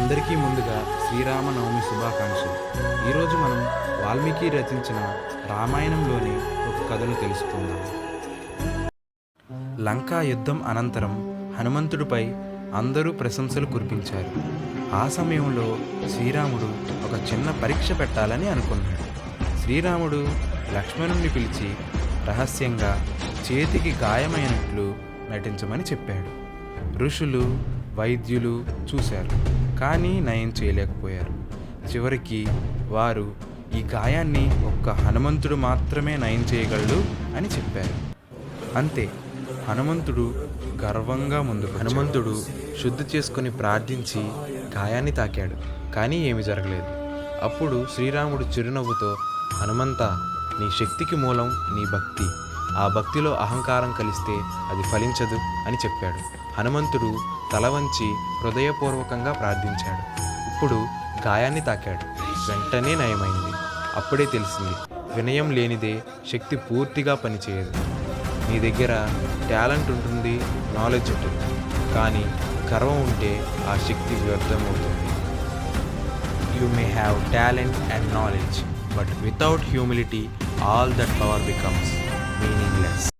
అందరికీ ముందుగా శ్రీరామనవమి శుభాకాంక్షలు. ఈరోజు మనం వాల్మీకి రచించిన రామాయణంలోని ఒక కథను తెలుసుకుందాం. లంకా యుద్ధం అనంతరం హనుమంతుడిపై అందరూ ప్రశంసలు కురిపించారు. ఆ సమయంలో శ్రీరాముడు ఒక చిన్న పరీక్ష పెట్టాలని అనుకున్నాడు. శ్రీరాముడు లక్ష్మణుణ్ణి పిలిచి రహస్యంగా చేతికి గాయమైనట్లు నటించమని చెప్పాడు. ఋషులు వైద్యులు చూశారు, కానీ నయం చేయలేకపోయారు. చివరికి వారు ఈ గాయాన్ని ఒక్క హనుమంతుడు మాత్రమే నయం చేయగలడు అని చెప్పారు. అంతే, హనుమంతుడు గర్వంగా హనుమంతుడు శుద్ధి చేసుకుని ప్రార్థించి గాయాన్ని తాకాడు, కానీ ఏమి జరగలేదు. అప్పుడు శ్రీరాముడు చిరునవ్వుతో, హనుమంతా, నీ శక్తికి మూలం నీ భక్తి. ఆ భక్తిలో అహంకారం కలిస్తే అది ఫలించదు అని చెప్పాడు. హనుమంతుడు తల వంచి హృదయపూర్వకంగా ప్రార్థించాడు. ఇప్పుడు గాయాన్ని తాకాడు, వెంటనే నయమైంది. అప్పుడే తెలిసింది, వినయం లేనిదే శక్తి పూర్తిగా పనిచేయదు. నీ దగ్గర టాలెంట్ ఉంటుంది, నాలెడ్జ్ ఉంటుంది, కానీ గర్వం ఉంటే ఆ శక్తి వ్యర్థమవుతుంది. You may have talent and knowledge, but without humility, all that power becomes meaningless.